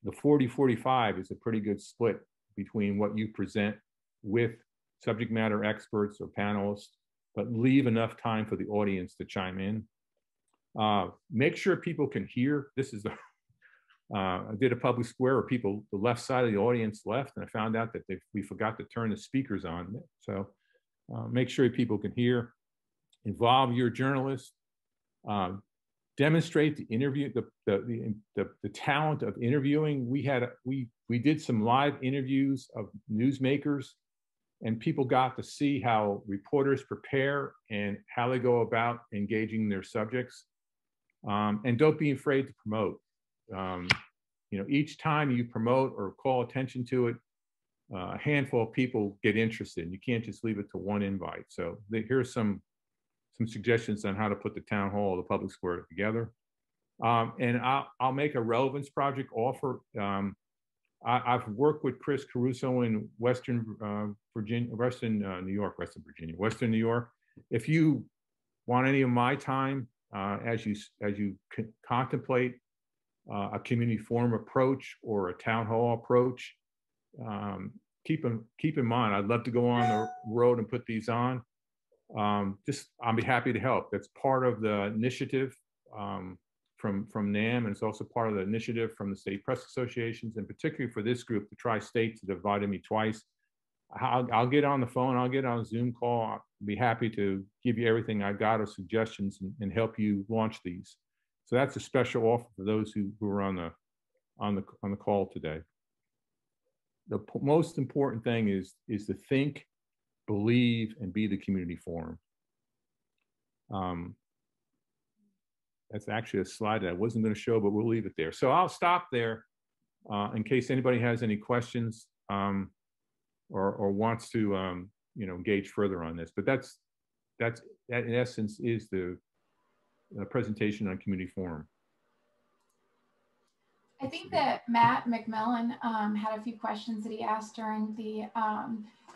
the 40-45 is a pretty good split between what you present with subject matter experts or panelists, but leave enough time for the audience to chime in. Make sure people can hear. This is the I did a public square where people, the left side of the audience left, and I found out that we forgot to turn the speakers on. So make sure people can hear. Involve your journalist. Demonstrate the interview, the talent of interviewing. We did some live interviews of newsmakers, and people got to see how reporters prepare and how they go about engaging their subjects. And don't be afraid to promote. You know, each time you promote or call attention to it, a handful of people get interested. You can't just leave it to one invite. So here's some suggestions on how to put the town hall or the public square together. And I'll make a relevance project offer. I've worked with Chris Caruso in Western New York. If you want any of my time as you contemplate a community forum approach or a town hall approach, keep in mind, I'd love to go on the road and put these on. I'll be happy to help. That's part of the initiative from NAM, and it's also part of the initiative from the state press associations, and particularly for this group, the tri-state, to divided me twice. I'll get on the phone, I'll get on a Zoom call. I'll be happy to give you everything I got of suggestions and help you launch these. So that's a special offer for those who are on the call today. The most important thing is to think, believe, and be the community forum. That's actually a slide that I wasn't going to show, but we'll leave it there. So I'll stop there in case anybody has any questions or wants to engage further on this. But that in essence is the presentation on community forum. I think that Matt McMillan had a few questions that he asked during the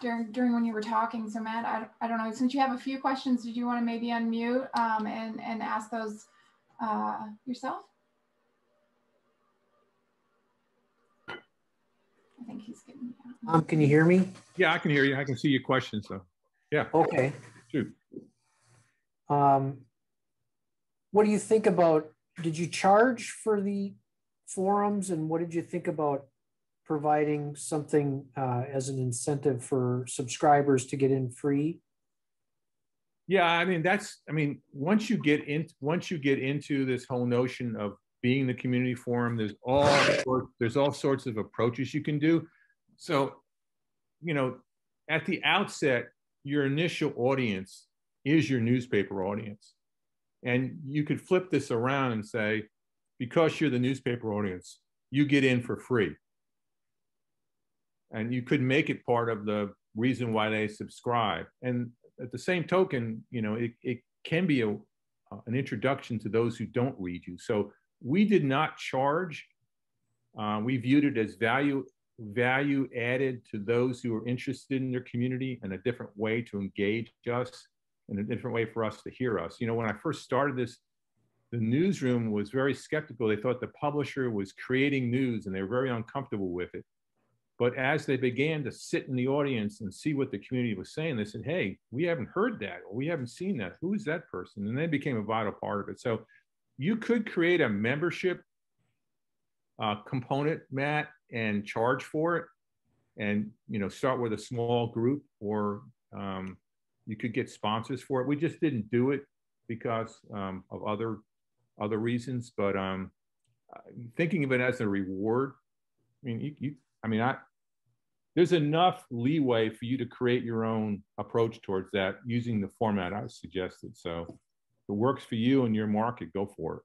during when you were talking. So Matt, I don't know, since you have a few questions, did you want to maybe unmute and ask those yourself? I think he's getting can you hear me? Yeah, I can hear you. I can see your questions, so yeah. Okay. Shoot. What do you think about, did you charge for the forums, and what did you think about providing something as an incentive for subscribers to get in free? Yeah, I mean, once you get into this whole notion of being the community forum, there's all sorts of approaches you can do. So, at the outset, your initial audience is your newspaper audience. And you could flip this around and say, because you're the newspaper audience, you get in for free. And you could make it part of the reason why they subscribe. And at the same token, it can be an introduction to those who don't read you. So we did not charge. We viewed it as value added to those who are interested in their community, and a different way to engage us, and a different way for us to hear us. When I first started this, the newsroom was very skeptical. They thought the publisher was creating news, and they were very uncomfortable with it. But as they began to sit in the audience and see what the community was saying, they said, hey, we haven't heard that, or we haven't seen that. Who is that person? And they became a vital part of it. So you could create a membership component, Matt, and charge for it, and start with a small group, or you could get sponsors for it. We just didn't do it because of other reasons. But thinking of it as a reward, there's enough leeway for you to create your own approach towards that using the format I suggested. So if it works for you and your market, go for it.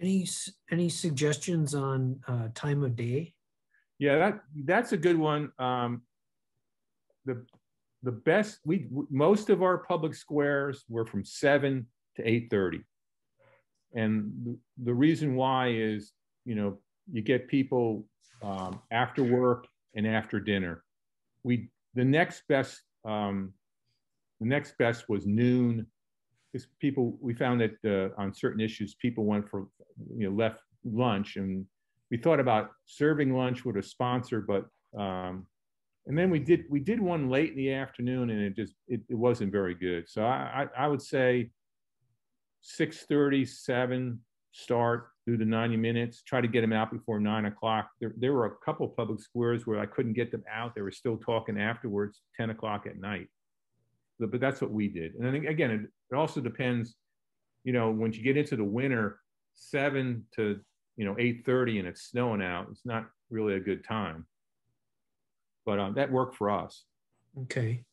Any suggestions on time of day? Yeah, that's a good one. The best, most of our public squares were from 7 to 8:30. And the reason why is, you get people after work and after dinner. The next best was noon. Because we found that on certain issues, people went for, left lunch, and we thought about serving lunch with a sponsor, but and then we did one late in the afternoon, and it wasn't very good. So I would say 6:30, 7 start, do the 90 minutes, try to get them out before 9 o'clock. There were a couple of public squares where I couldn't get them out. They were still talking afterwards, 10 o'clock at night. But that's what we did. And then again, it also depends, once you get into the winter, 7 to 8:30 and it's snowing out, it's not really a good time. But that worked for us. Okay.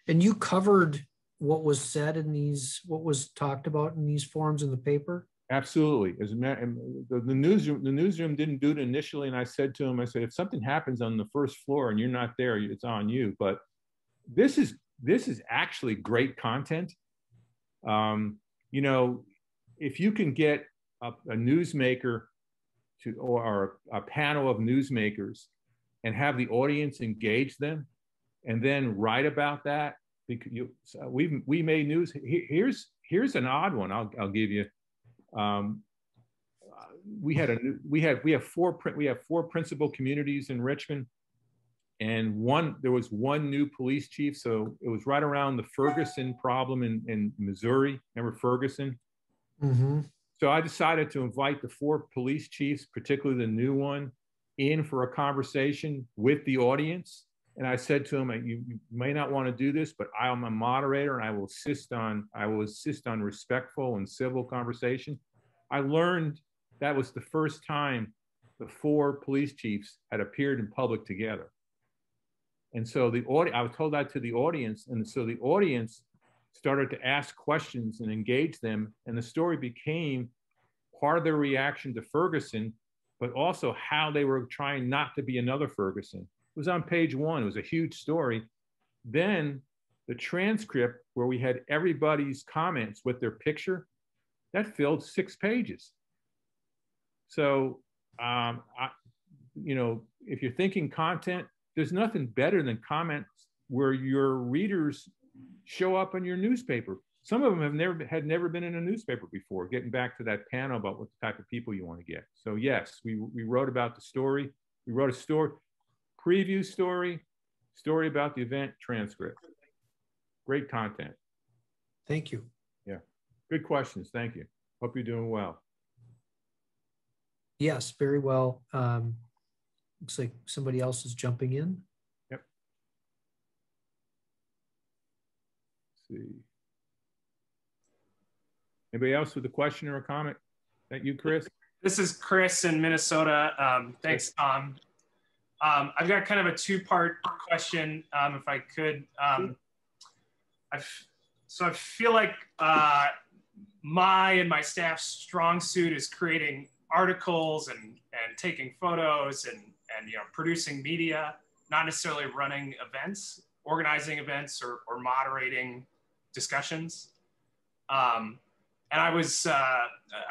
And you covered what was said in what was talked about in these forums in the paper? Absolutely. As a matter, the newsroom didn't do it initially, and I said to him, I said, if something happens on the first floor and you're not there, it's on you. But this is actually great content. If you can get a newsmaker or a panel of newsmakers and have the audience engage them, and then write about that, because we made news. Here's an odd one. I'll give you. We have four principal communities in Richmond, and there was one new police chief. So it was right around the Ferguson problem in Missouri. Remember Ferguson? Mm-hmm. So I decided to invite the 4 police chiefs, particularly the new one, in for a conversation with the audience. And I said to him, you may not want to do this, but I'm a moderator and I will insist on respectful and civil conversation. I learned that was the first time the 4 police chiefs had appeared in public together. And so I was told that to the audience. And so the audience started to ask questions and engage them. And the story became part of their reaction to Ferguson, but also how they were trying not to be another Ferguson. It was on page 1. It was a huge story. Then the transcript, where we had everybody's comments with their picture, that filled 6 pages. So, if you're thinking content, there's nothing better than comments where your readers show up in your newspaper. Some of them had never been in a newspaper before, getting back to that panel about what type of people you want to get. So yes, we wrote about the story. We wrote a story, preview story about the event, transcript. Great content. Thank you. Yeah, good questions. Thank you. Hope you're doing well. Yes, very well. Looks like somebody else is jumping in. Yep. Let's see. Anybody else with a question or a comment? Thank you, Chris. This is Chris in Minnesota. Thanks, Tom. I've got kind of a 2-part question, if I could. So I feel like my staff's strong suit is creating articles and taking photos and producing media, not necessarily running events, organizing events or moderating discussions. And I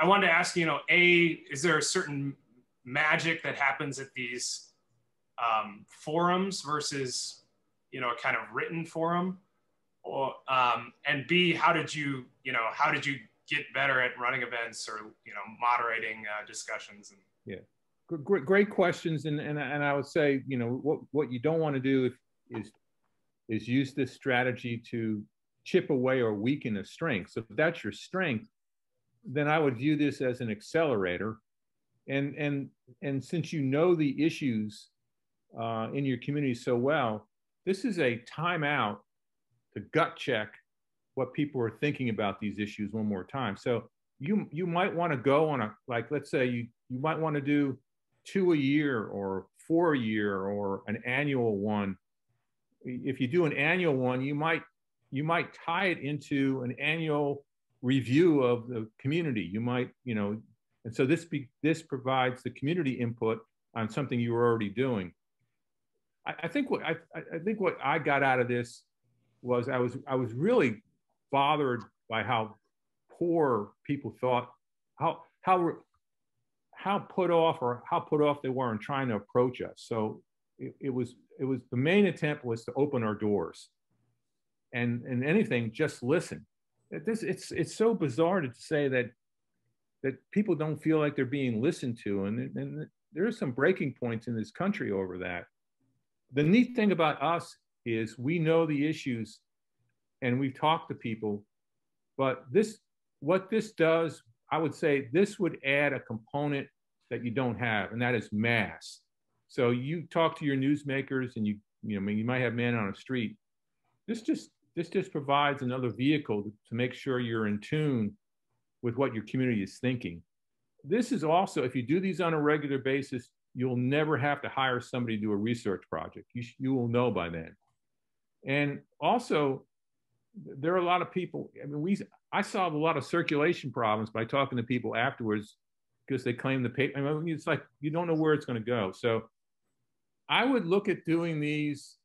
wanted to ask, is there a certain magic that happens at these forums versus, a kind of written forum? Or, and B, how did you get better at running events or, moderating discussions? Yeah, great questions. And I would say, what you don't want to do is use this strategy to chip away or weaken a strength. So if that's your strength, then I would view this as an accelerator. And since you know the issues in your community so well, this is a timeout to gut check what people are thinking about these issues one more time. So you might want to go on let's say you might want to do 2 a year or 4 a year or an annual one. If you do an annual one, you might tie it into an annual review of the community. You might, And so this provides the community input on something you were already doing. I think what I got out of this was I was really bothered by how poor people thought, how put off they were in trying to approach us. So it was the main attempt was to open our doors, and anything, just listen. It's so bizarre to say that people don't feel like they're being listened to, and there are some breaking points in this country over that. The neat thing about us is we know the issues and we've talked to people, but what this does, I would say this would add a component that you don't have, and that is mass. So you talk to your newsmakers and you might have man on the street. This just provides another vehicle to make sure you're in tune with what your community is thinking. This is also, if you do these on a regular basis, you'll never have to hire somebody to do a research project. You will know by then. And also, there are a lot of people, I solved a lot of circulation problems by talking to people afterwards because they claim the paper. It's like, you don't know where it's going to go. So I would look at doing these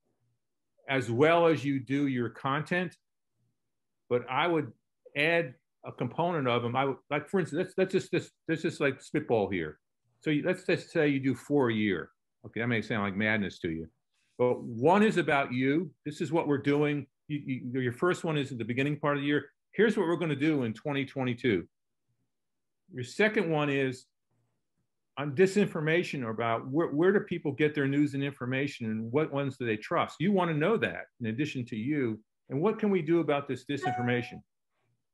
as well as you do your content, but I would add a component of them. I would, like, for instance, let's just like spitball here. So let's just say you do 4 a year. Okay, that may sound like madness to you, but one is about you. This is what we're doing. Your first one is at the beginning part of the year. Here's what we're going to do in 2022. Your second one is on disinformation, about where do people get their news and information, and what ones do they trust? You want to know that in addition to you, and what can we do about this disinformation?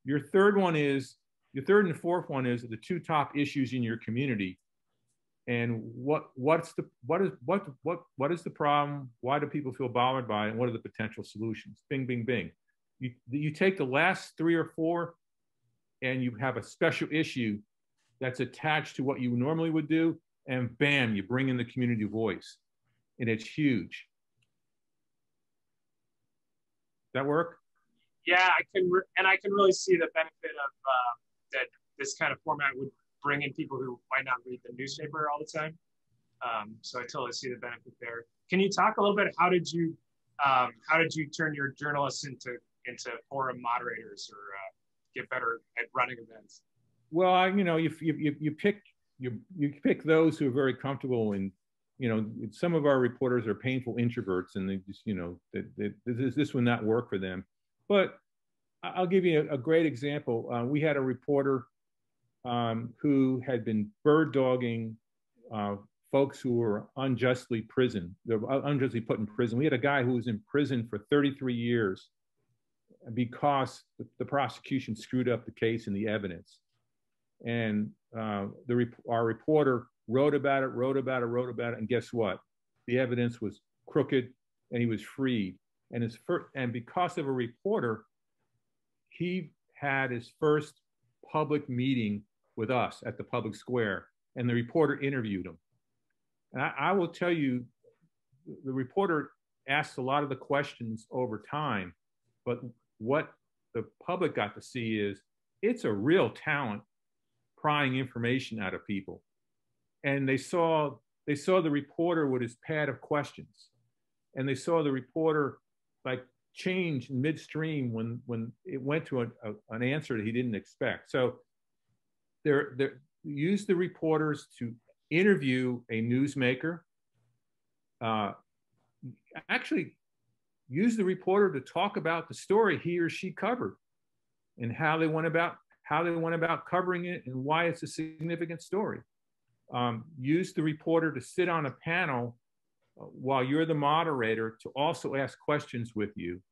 Your third and fourth one is the two top issues in your community. And what is the problem? Why do people feel bothered by it? And what are the potential solutions? Bing, bing, bing. You take the last 3 or 4 and you have a special issue that's attached to what you normally would do, and bam, you bring in the community voice, and it's huge. That work? Yeah, I can really see the benefit of that. This kind of format would bring in people who might not read the newspaper all the time. So I totally see the benefit there. Can you talk a little bit? How did you turn your journalists into forum moderators, or get better at running events? Well, you pick those who are very comfortable, and some of our reporters are painful introverts, and they just this would not work for them. But I'll give you a great example. We had a reporter who had been bird dogging folks who were unjustly put in prison. We had a guy who was in prison for 33 years because the prosecution screwed up the case and the evidence. And our reporter wrote about it, and guess what? The evidence was crooked, and he was freed. And because of a reporter, he had his first public meeting with us at the public square, and the reporter interviewed him. And I will tell you, the reporter asked a lot of the questions over time, but what the public got to see is it's a real talent prying information out of people. And they saw the reporter with his pad of questions, and they saw the reporter like change midstream when it went to an answer that he didn't expect. So they use the reporters to interview a newsmaker, actually use the reporter to talk about the story he or she covered, and how they went about covering it, and why it's a significant story. Use the reporter to sit on a panel while you're the moderator to also ask questions with you.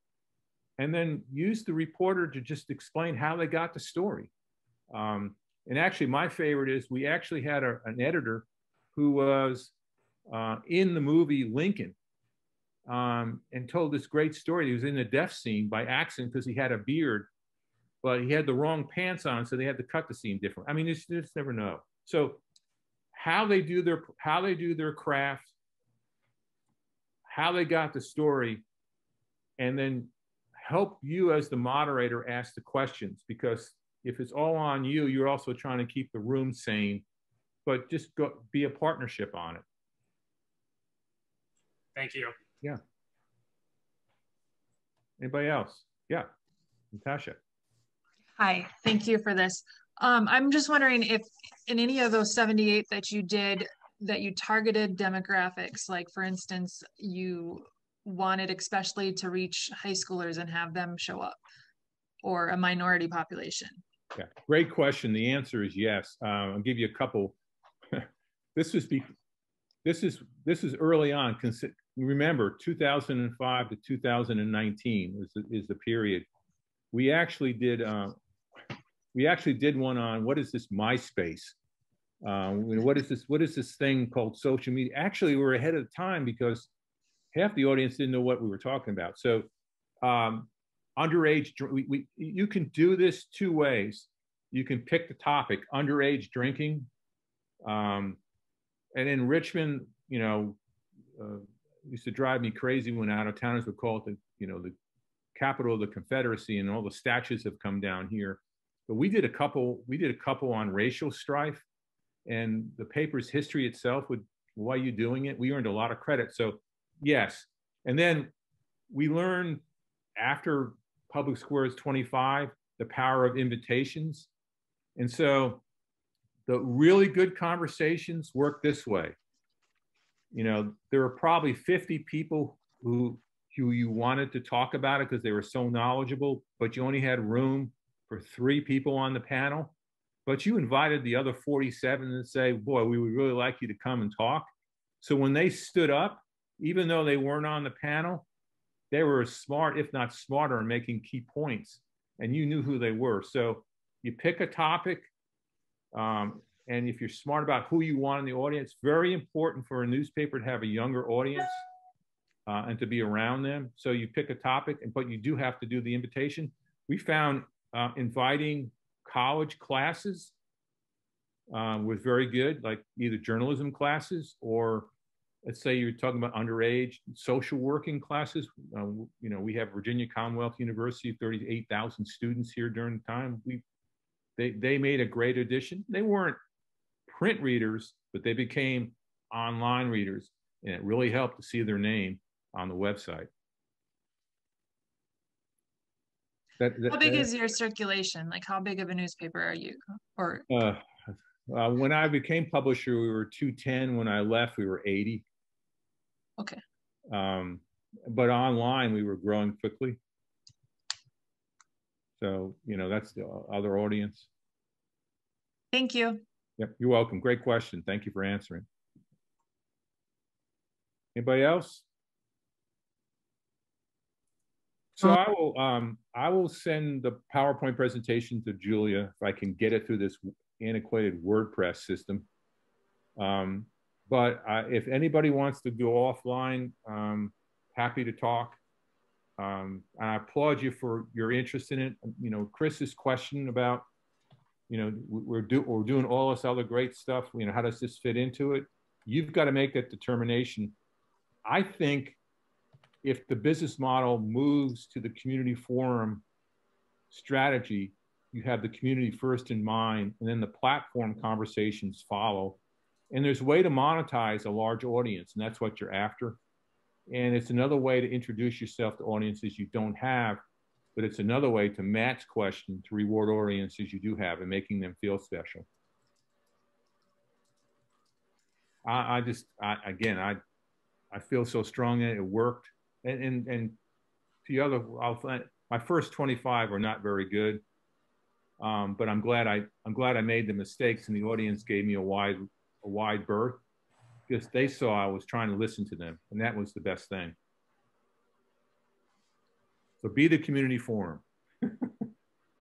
And then use the reporter to just explain how they got the story. And actually, my favorite is we actually had an editor who was in the movie Lincoln, and told this great story. He was in the death scene by accident because he had a beard, but he had the wrong pants on, so they had to cut the scene different. I mean, you just never know. So how they do their craft, how they got the story, and then help you as the moderator ask the questions, because if it's all on you, you're also trying to keep the room sane, but just go be a partnership on it. Thank you. Yeah. Anybody else? Yeah, Natasha. Hi, thank you for this. I'm just wondering if in any of those 78 that you did, that you targeted demographics, like for instance, you wanted especially to reach high schoolers and have them show up, or a minority population? Yeah, great question. The answer is yes. I'll give you a couple. This is early on. Remember, 2005 to 2019 is the period. We actually did one on what is this MySpace? What is this thing called social media? Actually, we're ahead of the time because half the audience didn't know what we were talking about. So underage, you can do this two ways. You can pick the topic, underage drinking. And in Richmond, used to drive me crazy when out-of-towners would call it the capital of the Confederacy, and all the statues have come down here. But we did a couple on racial strife, and the paper's history itself would, why are you doing it? We earned a lot of credit. So yes. And then we learned after Public Squares 25, the power of invitations. And so the really good conversations work this way. There were probably 50 people who you wanted to talk about it because they were so knowledgeable, but you only had room for 3 people on the panel. But you invited the other 47 and say, boy, we would really like you to come and talk. So when they stood up, even though they weren't on the panel, they were smart, if not smarter, in making key points, and you knew who they were. So you pick a topic, and if you're smart about who you want in the audience, very important for a newspaper to have a younger audience and to be around them. So you pick a topic, but you do have to do the invitation. We found inviting college classes was very good, like either journalism classes or, let's say you're talking about underage social working classes. We have Virginia Commonwealth University, 38,000 students here during the time. They made a great addition. They weren't print readers, but they became online readers, and it really helped to see their name on the website. How big is your circulation? Like, how big of a newspaper are you? Or when I became publisher, we were 210. When I left, we were 80. Okay. But online, we were growing quickly. So, that's the other audience. Thank you. Yep, you're welcome. Great question. Thank you for answering. Anybody else? So I will send the PowerPoint presentation to Julia if I can get it through this antiquated WordPress system. But if anybody wants to go offline, happy to talk. And I applaud you for your interest in it. Chris's question about, we're doing all this other great stuff. How does this fit into it? You've got to make that determination. I think if the business model moves to the community forum strategy, you have the community first in mind, and then the platform conversations follow. And there's a way to monetize a large audience, and that's what you're after. And it's another way to introduce yourself to audiences you don't have, but it's another way to match question to reward audiences you do have and making them feel special. I feel so strong in it. It worked. And to the other, my first 25 are not very good, but I'm glad I made the mistakes, and the audience gave me a wide berth because they saw I was trying to listen to them, and that was the best thing. So be the community forum.